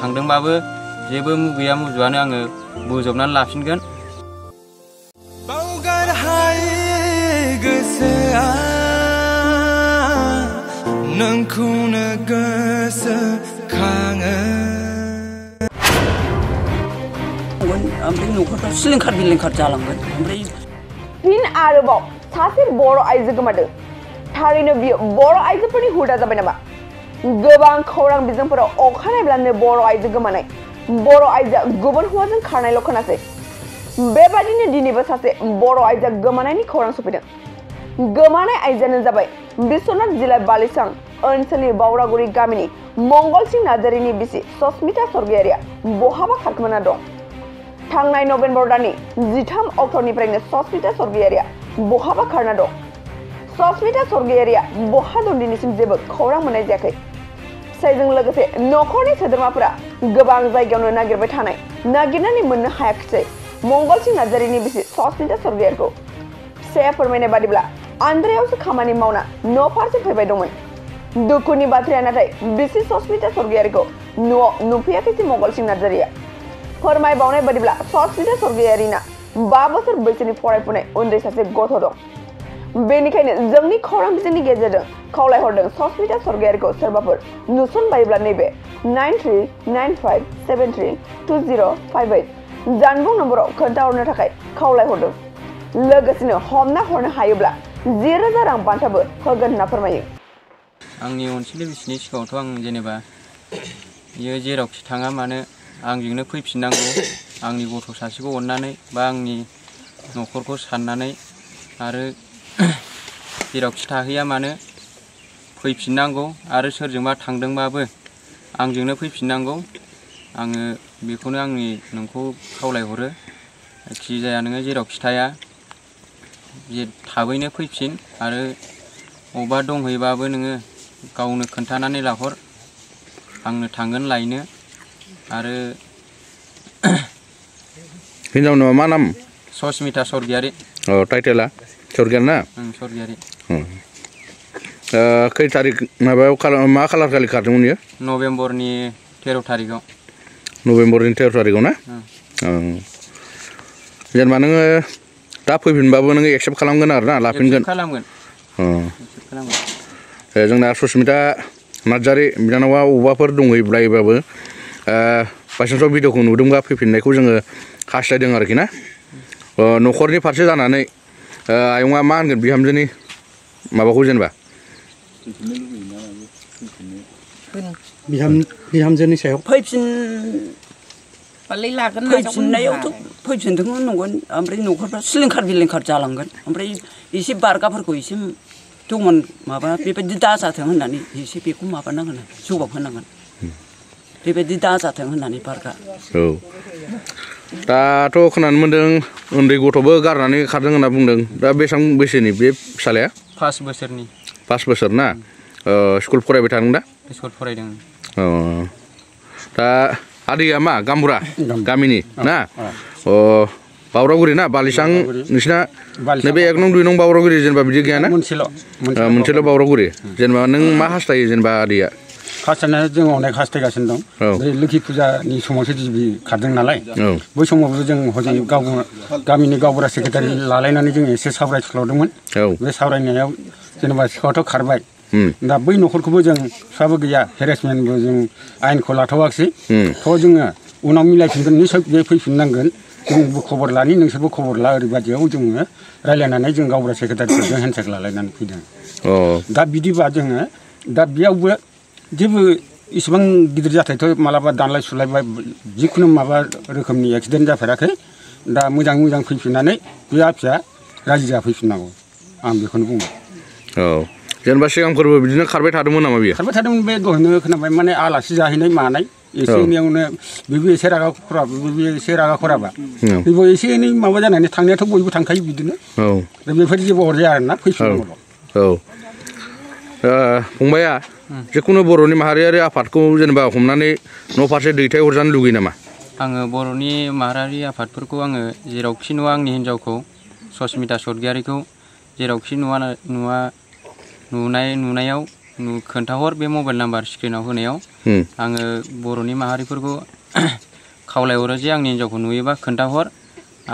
थांदोंबाबो जेबो मुगैया मुजुआनो आङो बोजबनानै लाफिनगोन। बावगार हायै गोसोआ नोंखौनो गोसोखाङो। ओमफ्राय न'खरफ्रा सिलिंखार बिलिंखार जालांगोन। ओमफ्राय फिन आरोबाव सासे बर' आइजो गोमादों। थारैनो बियो बर' आइजोफोरनि हुदा जाबाय नामा? गोबां खौरां बिजोंफोराव अखानायब्लानो बर' आइजो गोमानाय, बर' आइजोआ गुबुन हौवाजों खारनायल' खोनासै। बेबादिनो दिनैबो सासे बर' आइजोआ गोमानायनि खौरां सफैदों। गोमानाय आइजोआनो जाबाय बिश्वनाथ जिल्ला बालिसां ओनसोलनि बावरागुरि गामिनि मंगलसिं नार्जारिनि बिसि सस्मिता स्वर्गियारिया बहाबा खारखोमाना दं। थांनाय नभेम्बर दाननि 13 अक्ट'निफ्रायनो सस्मिता स्वर्गियारिया बहाबा खारना दं। सस्मिता स्वर्गियारिया बहा दं दिनैसिम जेबो खौरां मोननाय जायाखै। फिसायजों लोगोसे न'खरनि सोद्रोमाफोरा गोबां जायगायावनो नागिरबाय थानाय, नागिरनानै मोननो हायाखिसै मंगलसिं नार्जारिनि बिसि सस्मिता स्वर्गियारिखौ। फिसाया फोरमायनाय बादिब्ला आन्द्रायावसो खामानि मावना न' फारसे फैबाय दंमोन। दुखुनि बाथ्राया नाथाय बिसि सस्मिता स्वर्गियारिखौ न'आव नुफैयाखैसै मंगलसिं नार्जारिया। फोरमायबावनाय बादिब्ला सस्मिता स्वर्गियारिना 5 बोसोर बैसोनि फरायफुनाय उन्दै सासे गथ' दं। बेनिखायनो जोंनि खौरां बिजोंनि गेजेरजों खावलायहरदों सस्मिता स्वर्गियारिखौ सोरबाफोर नुसनबायोब्ला नैबे 9395732058 जानबुं नम्बराव खोन्थाहरनो थाखाय खावलायहरदों। लोगोसेनो हमना हरनो हायोब्ला 10,000 रां बान्थाबो होगोन होनना फोरमायो। आंनि अनसुलि बिसिनि सिगाङावथ' आं जेनेबा बियो जेरावखि थाङा मानो आंजोंनो फैफिननांगौ। आंनि गथ' सासेखौ अननानै बा आंनि न'खरखौ साननानै आरो जेरावखि थाहैया मानो फैफिननांगौ आरो सोरजोंबा थांदोंबाबो आंजोंनो फैफिननांगौ। आङो बेखौनो नोंखौ खावलायहरो। जायखि जाया नोङो जेरावखि थाया थाबैनो फैफिन आरो अबेबा दंहैबाबो नोङो गावनो खोन्थानानै लाहर, आंनो थांगोन लायनो। आरो हिनजावनि मा नाम? सस्मिता स्वर्गियारि। टाइटेला स्वर्गियारि ना? स्वर्गियारि। खै थारिख माबायाव मा खालार खालि खारदोंमोन बियो? नभेम्बरनि 13 थारिखआव। नभेम्बरनि 13 थारिखआव ना? जेनेबा नोङो दा फैफिनबाबो नोङो एक्सेप्ट खालामगोन आरो ना, लाफिनगोन? खालामगोन। जोंना सस्मिता नार्जारि बिनानावा अबावबाफोर दंहैब्लायबाबो बायसान्सआव भिडिअखौ नुदोंबा फैफिननायखौ जोङो हास्थायदों आरोखि ना। न'खरनि फारसे जानानै आयंआ मा होनगोन बिहामजोनि माबाखौ जेनेबा? बिहामजोनि सायाव फैफिनबालाय लागोन, फैफिननायावथ' फैफिनदोंमोन नंगोन। ओमफ्राय न'खरफ्रा सिलिंखार बिलिंखार जालांगोन। ओमफ्राय एसे बारगाफोरखौ एसे दंमोन माबा बेबायदि दाजाथों होननानै एसे बेखौ माबानांगोन, जबाब होनांगोन। बेबायदि दाजाथों होननानै बारगा। औ दाथ' खोनानो मोन्दों उन्दै गथ'बो गारनानै खारदों होनना बुंदों। दा बेसेबां बैसोनि बे फिसालाया? 5 बोसोरनि। 5 बोसोर ना? स्कुल फरायबाय थादों दा? स्कुल फरायदों। दा आदैया मा गामबुरा गामिनि ना? बावरागुरि ना? बालिसां नोंसिना नैबे 1 नं 2 नं बावरागुरि जेनेबा बिदि गैयाना? मोनसेल' बावरागुरि। जेनेबा नों मा हास्थायो जेनेबा आदैया? हास्थायनाया जों अनेक हास्थायगासिनो दं। बे लोखि फुजानि समावसो गिबि खारदों नालाय, बै समावबो जों हजों गामिनि गावबुरा सेक्रेटारि लालायनानै जों एसे सावरायस्लावदोंमोन। बे सावरायनायाव जेनेबा सिखावथ' खारबाय, दा बै न'खरखौबो जों फिसाबो गैया, हेरेसमेन्टबो जों आयेनखौ लाथ'वाखिसै। थ' जोङो उनाव मिलायफिनगोन, निसय बे फैफिननांगोन, जोंबो खबर लानि नोंसोरबो खबर ला, ओरैबायदियाव जोङो रायज्लायनानै जों गावबुरा सेक्रेटारिफोरजों हेन्डसेक लालायनानै फैदों। दा बिदिबा जोङो दा बेयावबो जेबो इसेबां गिदिर जाथायथ' मालाबा दानलाय सुलाय बा जिखुनु माबा रोखोमनि एक्सिडेन्ट जाफेराखै। दा मोजाङै मोजां फैफिननानै बिहा फिसा रायजो जाफैफिननांगौ, आं बेखौनो बुङो। जेनेबा सिगांफोरबो बिदिनो खारबाय थादोंमोन नामा बियो? खारबाय थादोंमोन, बे दहायनो खोनाबाय, माने आलासि जाहैनाय मानाय एसे एनैयावनो बेबो एसे रागा खरा, बेबो एसे रागा खराबा बेबो एसे एनै माबा जानानै थांनायाथ' बयबो थांखायो बिदिनो। दा बेफोर जेबो अरजाया आरोना, फैफिननांगौल'। फंबाया जिखुनु बर'नि माहारियारि आफादखौ जेनेबा हमनानै न' फारसे दैथायहरजानो लुगैयो नामा? आङो बर'नि माहारियारि आफादफोरखौ आङो जेरावखि नुवा आंनि हिन्जावखौ सस्मिता स्वर्गियारिखौ जेरावखि नुनायाव खोन्थाहर, बे मबाइल नाम्बार स्क्रिनाव होनायाव आङो बर'नि माहारिफोरखौ खावलायहरो जे आंनि हिन्जावखौ नुयोबा खोन्थाहर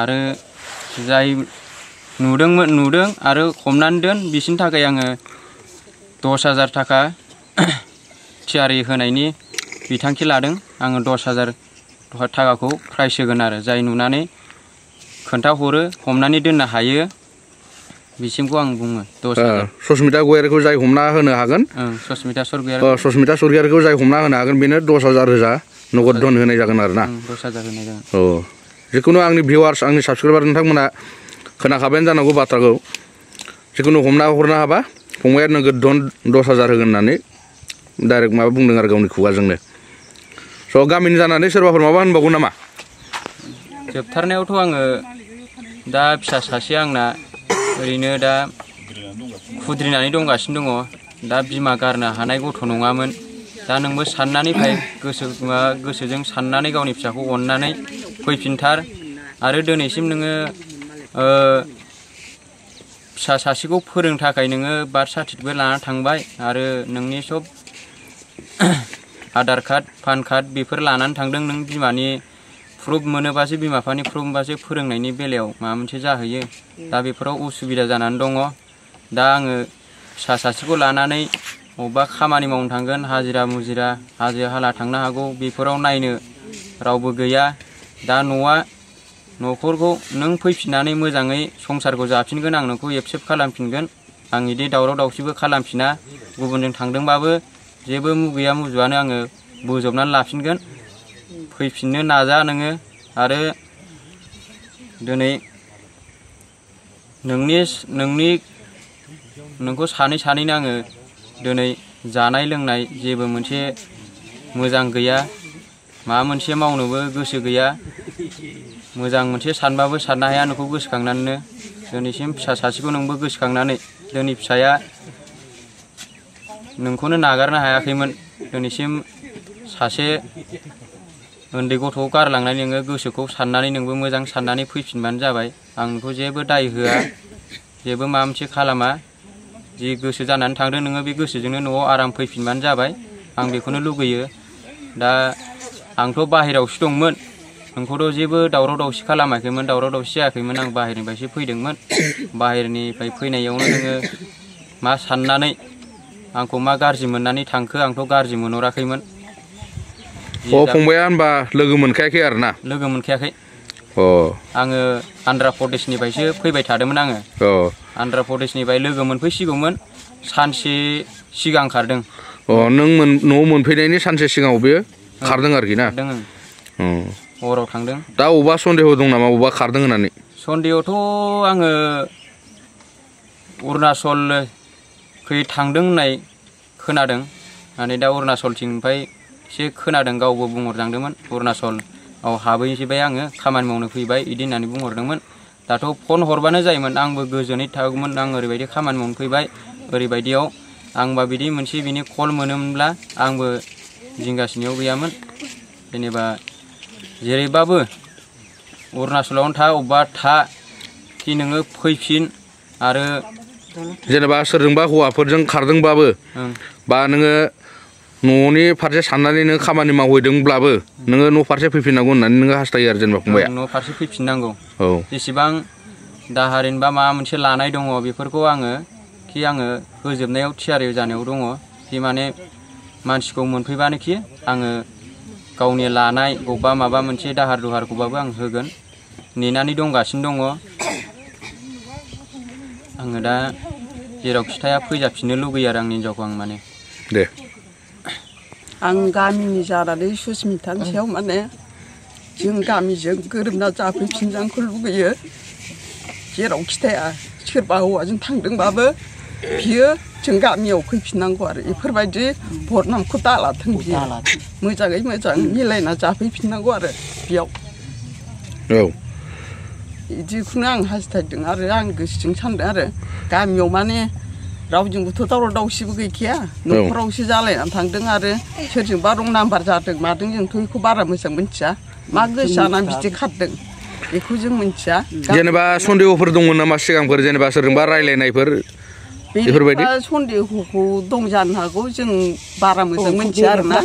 आरो जाय नुदों आरो हमनानै दोन बिसिनि थाखाय आङो 10,000 थाखा थियारि होनायनि बिथांखि लादों आङो 10,000 थाखाखौ प्राइस होगोन आरो जाय नुनानै खोन्थाहरो हमनानै दोननो हायो बिसिमखौ आं बुङो 10,000 सस्मिता गयारिखौ जाय हमना होनो हागोन सस्मिता सरगियारिखौ जाय हमना होनो हागोन बेनो 10,000 रोजा नगद धन होनाय जागोन आरो ना 10,000 होनाय जागोन जिखुनु आंनि भिउवार्स आंनि साबसक्राइबार नोंथांमोना खोनाखाबायानो जानांगौ बाथ्राखौ जिखुनु हमना हरनो हाबा फंबाया नोगोद धन 10,000 होगोन होननानै डाइरेक्ट माबा बुंदों आरो गावनि खुगाजोंनो स' गामिनि जानानै सोरबाफोर माबा होनबावगोन नामा जोबथारनायावथ' आङो दा फिसा सासे आंना ओरैनो दा खुद्रिनानै दंगासिनो दङ दा बिमा गारनो हानाय गथ' नङामोन दा नोंबो साननानै फै गोसोजों साननानै गावनि फिसाखौ अननानै फैफिनथार आरो दिनैसिम नोङो फिसा सासेखौ फोरोंनो थाखाय नोङो बार्थ सार्टिफिकेट लाना थांबाय आरो नोंनि सब आधार कार्ड पान कार्ड बेफोर लानानै थांदों नों बिमानि प्रुफ मोनोबासो बिमा बिफानि प्रुफ मोनबासो फोरोंनायनि बेलायाव माबा मोनसे जाहैयो दा बेफोराव उसुबिदा जानानै दङ दा आङो फिसा सासेखौ लानानै बबेबा खामानि मावनो थांगोन हाजिरा मुजिरा हाजो हाला थांनो हागौ बेफोराव नायनो रावबो गैया दा न'खरखौ नों फैफिननानै मोजाङै संसारखौ जाफिनगोन आं नोंखौ एक्सेप्ट खालामफिनगोन आं बिदि दावराव दावसिबो खालामफिना गुबुनजों थांदोंबाबो जेबो मुगैया मुजुआनो आङो बोजबनानै लाफिनगोन फैफिननो नाजा नोङो आरो दिनै नोंखौ सानैनो आङो दिनै जानाय लोंनाय जेबो मोनसे मोजां गैया माबा मोनसे मावनोबो गोसो गैया मोजां मोनसे सानबाबो साननो हाया नोंखौ गोसोखांनानैनो दिनैसिम फिसा सासेखौ नोंबो गोसोखांनानै दिनै फिसाया नोंखौनो नागारनो हायाखैमोन दिनैसिम सासे उन्दै गथ'खौ गारलांनानै नोङो गोसोखौ साननानै नोंबो मोजां साननानै फैफिनबानो जाबाय आं नोंखौ जेबो दाय होआ जेबो माबा मोनसे खालामा जि गोसो जानानै थांदों नोङो बे गोसोजोंनो न'आव आराम फैफिनबानो जाबाय आं बेखौनो लुगैयो दा आंथ' बाहेरायावसो दंमोन नोंखौथ' जेबो दावराव दावसि खालामाखैमोन दावराव दावसि जायाखैमोन आं बाहेरनिफ्रायसो फैदोंमोन बाहेरनिफ्राय फैनायावनो नोङो मा साननानै आंखौ मा गाज्रि मोननानै थांखो आंथ' गाज्रि मोनहराखैमोन फंबाया होनबा लोगो मोनखायाखै आरो ना लोगो मोनखायाखै आङो आन्ध्रा प्रदेशनिफ्रायसो फैबाय थादोंमोन आङो आन्ध्रा प्रदेशनिफ्राय लोगो मोनफैसिगौमोन सानसे सिगां खारदों नों न'आव मोनफैनायनि सानसे सिगाङाव बेयो खारदों आरोखि ना हराव थांदों दा अबेबा सन्देह दं नामा अबेबा खारदों होननानै सन्देहथ' आङो अरुणाचलखै थांदों होननाय खोनादों माने दा अरुणाचलथिंनिफ्राय एसे खोनादों गावबो बुंहरलांदोंमोन अरुणाचलाव हाबहैबाय आङो खामानि मावनो फैबाय बिदि होननानै बुंहरदोंमोन दाथ' फन हरबानो जायोमोन आंबो गोजोनै थागौमोन आं ओरैबायदि खामानि मावनो फैबाय ओरैबायदियाव आंबा बिदि मोनसे बिनि कल मोनोमोनब्ला आंबो जिंगासिनायाव गैयामोन जेनेबा जेरैबाबो अरुणाचलावनो था अबेबा था कि नोङो फैफिन आरो जेनेबा सोरजोंबा हौवाफोरजों खारदोंबाबो बा नोङो न'नि फारसे साननानै नों खामानि मावहैदोंब्लाबो नोङो न' फारसे फैफिननांगौ होननानै नोङो हास्थायो आरो जेनेबा फंबाया न' फारसे फैफिननांगौ जेसेबां दाहारिन बा माबा मोनसे लानाय दङ बेफोरखौ आङो होजोबनायाव थियारि जानायाव दङ कि माने मानसिखौ मोनफैबानोखि आङो गावनि लानाय बबेबा माबा मोनसे दाहार दुहारखौबाबो आं होगोन नेनानै दंगासिनो दङ आङो दा जेराव खिथाया फैजाफिननो लुगैयो आरो आंनि हिन्जावखौ आं माने दे आं गामिनि जानानै सुस्मितानि सायाव माने जों गामिजों गोरोबना जाफैफिनजांखौ लुगैयो जेराव खिथाया सोरबा हौवाजों थांदोंबाबो बियो जों गामियाव फैफिननांगौ आरो बेफोरबायदि बदनामखौ दालाथों बियो मोजाङै मोजां मिलायना जाफैफिननांगौ आरो बेयाव बिदिखौनो आं हास्थायदों आरो आं गोसोजों सानदों आरो गामियाव माने रावजोंबोथ' दावराव दावसिबो गैखाया न'खरावसो जालायनानै थांदों आरो सोरजोंबा रं नाम्बार जादों मादों जोंथ' बेखौ बारा मोजां मिथिया मा गोसो जानानै बिदि खारदों बेखौ जों मिथिया जेनेबा सन्देहफोर दंमोन नामा सिगांफोर जेनेबा सोरजोंबा रायलायनायफोर बेफोरबायदि सन्देहखौ दं जानो हागौ जों बारा मोजां मोनथिया आरोना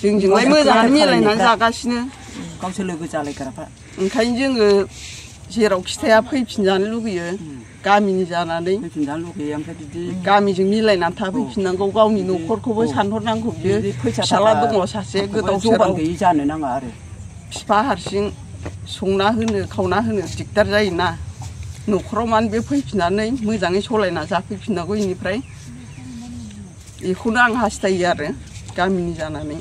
जोंजोंलाय मोजाङानो मिलायनानै जागासिनो गावसोर लोगो जालायग्राफ्रा ओंखायनो जोङो जेरावखि थाया फैफिनजानो लुगैयो गामिनि जानानै फैफिनजानो लुगैयो ओमफ्राय बिदि गामिजों मिलायनानै थाफैफिननांगौ गावनि न'खरखौबो सानहरनांगौ बियो फिसाला दङ सासे गोदाव सोराव गैयि जानो नाङा आरो बिफा हारसिं संना होनो खावना होनो दिगदार जायोना न'खराव मानो बे फैफिननानै मोजाङै सलायना जाफैफिननांगौ इनिफ्राय बेखौनो आं हास्थायो आरो गामिनि जानानै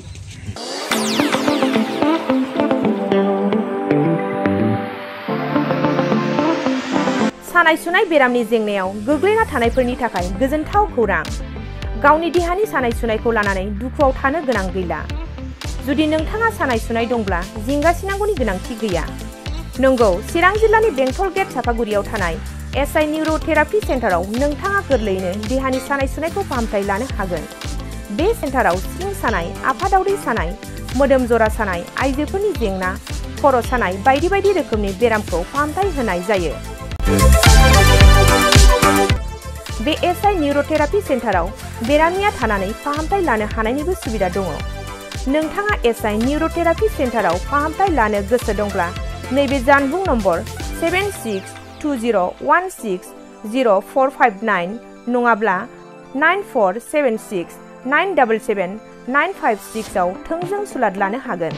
सानाय सुनाय बेरामनि जेंनायाव गोग्लैना थानायफोरनि थाखाय गोजोनथाव खौरां गावनि देहानि सानाय सुनायखौ लानानै दुखुआव थानो गोनां गैला जुदि नोंथाङा सानाय सुनाय दंब्ला जिंगासिनांगौनि गोनांथि गैया नंगौ चिरां जिल्लानि बेंटल गेट सापागुरियाव थानाय एसआइ निउर'थेरापि सेन्टाराव नोंथाङा गोरलैयैनो देहानि सानाय सुनायखौ फाहामथाय लानो हागोन बे सेन्टाराव सिं सानाय आफादावदै सानाय मोदोम जरा सानाय आइजोफोरनि जेंना खर' सानाय बायदि बायदि रोखोमनि बेरामखौ फाहामथाय होनाय जायो बे एसआइ निउर'थेरापि सेन्टाराव बेरामिया थानानै फाहामथाय लानो हानायनिबो सुबिदा दङ नोंथाङा एसआइ निउर'थेरापि सेन्टाराव फाहामथाय लानो गोसो दंब्ला नैबे जानबुं नम्बर 7620160459 नङाब्ला 9476977956 आव थोंजों सुलाद लानो हागोन